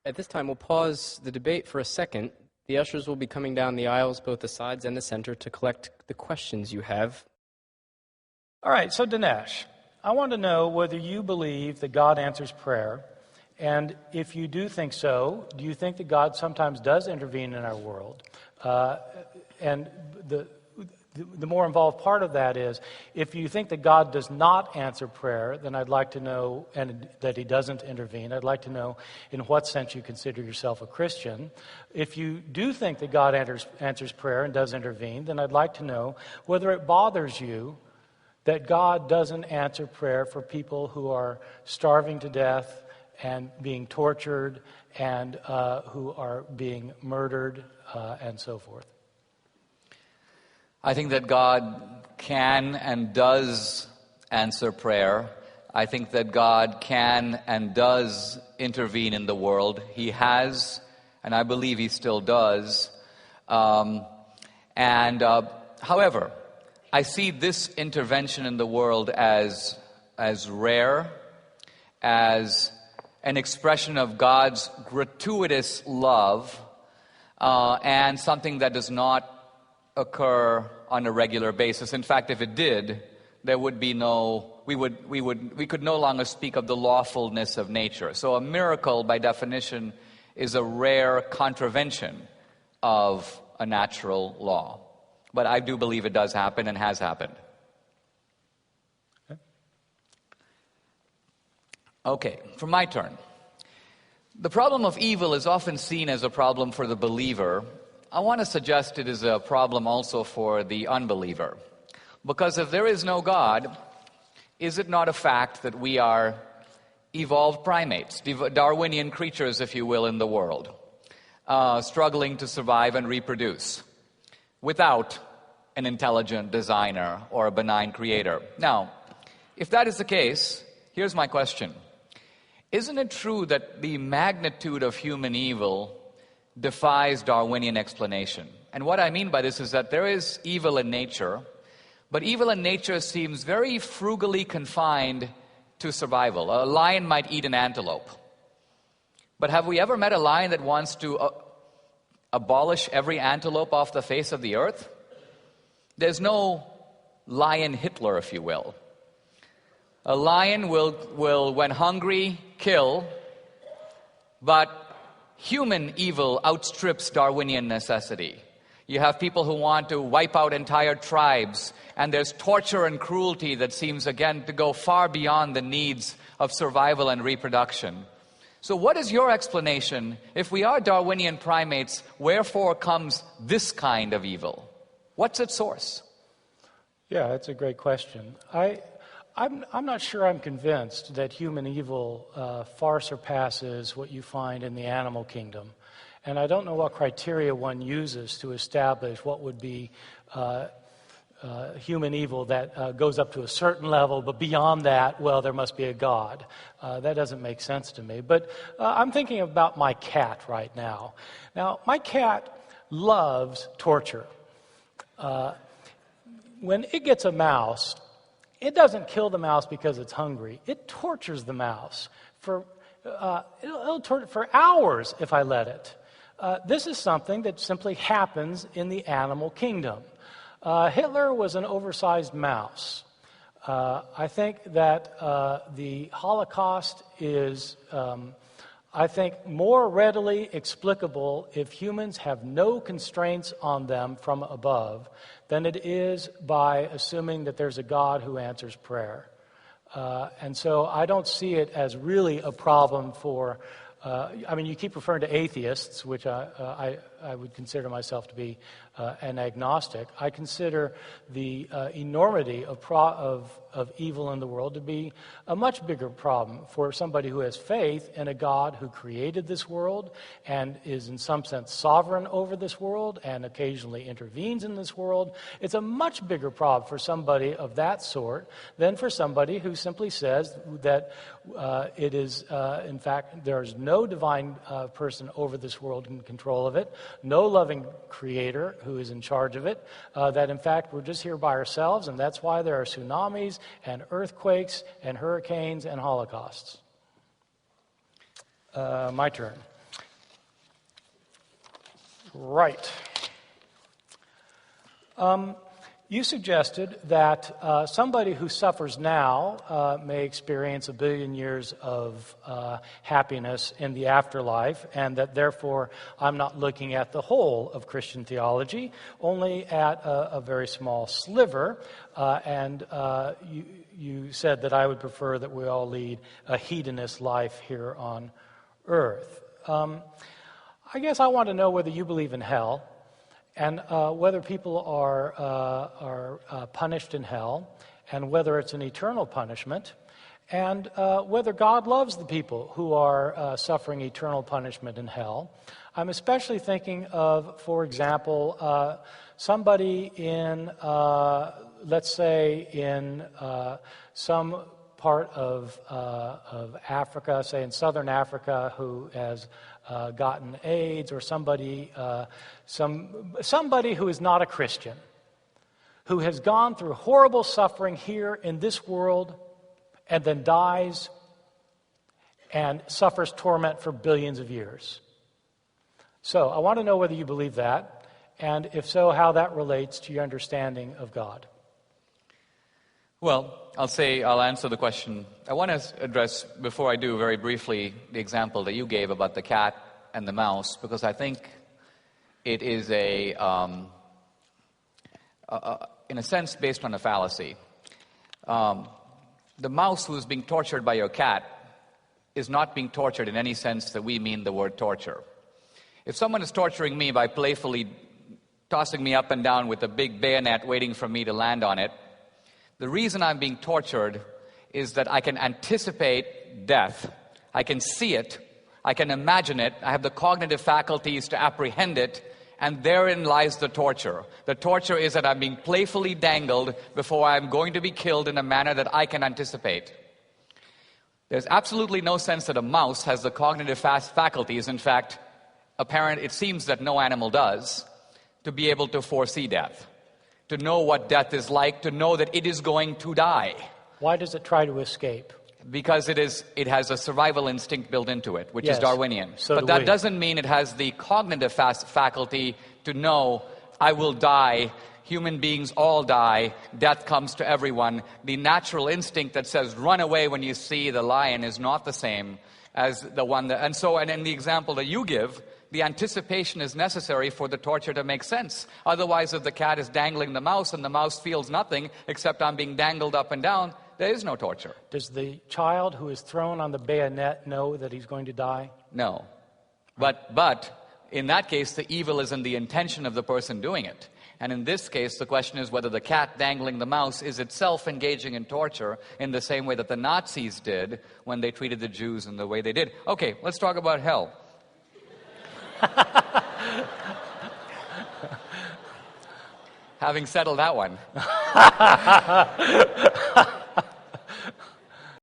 At this time, we'll pause the debate for a second. The ushers will be coming down the aisles, both the sides and the center, to collect the questions you have. All right, so Dinesh, I want to know whether you believe that God answers prayer, and if you do think so, do you think that God sometimes does intervene in our world? And the more involved part of that is, if you think that God does not answer prayer, then I'd like to know, and that he doesn't intervene, I'd like to know in what sense you consider yourself a Christian. If you do think that God answers prayer and does intervene, then I'd like to know whether it bothers you that God doesn't answer prayer for people who are starving to death and being tortured and who are being murdered and so forth. I think that God can and does answer prayer. I think that God can and does intervene in the world. He has, and I believe he still does. However, I see this intervention in the world as rare, as an expression of God's gratuitous love, and something that does not occur on a regular basis. In fact, if it did, there would be we could no longer speak of the lawfulness of nature. So a miracle, by definition, is a rare contravention of a natural law. But I do believe it does happen and has happened. Okay, for my turn. The problem of evil is often seen as a problem for the believer. I want to suggest it is a problem also for the unbeliever. Because if there is no God, is it not a fact that we are evolved primates, Darwinian creatures, if you will, in the world, struggling to survive and reproduce without an intelligent designer or a benign creator? Now, if that is the case, here's my question. Isn't it true that the magnitude of human evil defies Darwinian explanation? And what I mean by this is that there is evil in nature, but evil in nature seems very frugally confined to survival. A lion might eat an antelope. But have we ever met a lion that wants to abolish every antelope off the face of the earth? There's no lion Hitler, if you will. A lion will when hungry, kill, but human evil outstrips Darwinian necessity. You have people who want to wipe out entire tribes, and there's torture and cruelty that seems, again, to go far beyond the needs of survival and reproduction. So what is your explanation? If we are Darwinian primates, wherefore comes this kind of evil? What's its source? Yeah, that's a great question. I'm not sure I'm convinced that human evil far surpasses what you find in the animal kingdom. And I don't know what criteria one uses to establish what would be human evil that goes up to a certain level, but beyond that, well, there must be a God. That doesn't make sense to me. But I'm thinking about my cat right now. Now, my cat loves torture. When it gets a mouse, it doesn't kill the mouse because it's hungry. It tortures the mouse it'll torture for hours if I let it. This is something that simply happens in the animal kingdom. Hitler was an oversized mouse. I think that the Holocaust is, more readily explicable if humans have no constraints on them from above than it is by assuming that there's a God who answers prayer. And so I don't see it as really a problem for, you keep referring to atheists, which I would consider myself to be an agnostic. I consider the enormity of evil in the world to be a much bigger problem for somebody who has faith in a God who created this world and is in some sense sovereign over this world and occasionally intervenes in this world. It's a much bigger problem for somebody of that sort than for somebody who simply says that it is, in fact, there's no divine person over this world in control of it, no loving creator who is in charge of it, that in fact we're just here by ourselves, and that's why there are tsunamis and earthquakes and hurricanes and holocausts. My turn. Right. You suggested that somebody who suffers now may experience 1 billion years of happiness in the afterlife, and that therefore I'm not looking at the whole of Christian theology, only at a very small sliver. And you said that I would prefer that we all lead a hedonist life here on earth. I guess I want to know whether you believe in hell, and whether people are punished in hell, and whether it's an eternal punishment, and whether God loves the people who are suffering eternal punishment in hell. I'm especially thinking of, for example, somebody in, let's say, in some part of Africa, say in southern Africa, who has gotten AIDS, or somebody who is not a Christian, who has gone through horrible suffering here in this world and then dies and suffers torment for billions of years. So I want to know whether you believe that, and if so, how that relates to your understanding of God. Well, I'll answer the question. I want to address, before I do, very briefly, the example that you gave about the cat and the mouse, because I think it is in a sense, based on a fallacy. The mouse who is being tortured by your cat is not being tortured in any sense that we mean the word torture. If someone is torturing me by playfully tossing me up and down with a big bayonet waiting for me to land on it, the reason I'm being tortured is that I can anticipate death. I can see it. I can imagine it. I have the cognitive faculties to apprehend it, and therein lies the torture. The torture is that I'm being playfully dangled before I'm going to be killed in a manner that I can anticipate. There's absolutely no sense that a mouse has the cognitive faculties. In fact, it seems that no animal does, to be able to foresee death, to know what death is like, to know that it is going to die. Why does it try to escape? Because it has a survival instinct built into it, which is Darwinian. But that doesn't mean it has the cognitive faculty to know, I will die, human beings all die, death comes to everyone. The natural instinct that says run away when you see the lion is not the same as the one that... And in the example that you give, the anticipation is necessary for the torture to make sense. Otherwise, if the cat is dangling the mouse and the mouse feels nothing except I'm being dangled up and down, there is no torture. Does the child who is thrown on the bayonet know that he's going to die? No. But in that case, the evil is in the intention of the person doing it. And in this case, the question is whether the cat dangling the mouse is itself engaging in torture in the same way that the Nazis did when they treated the Jews in the way they did. Okay, let's talk about hell. Having settled that one.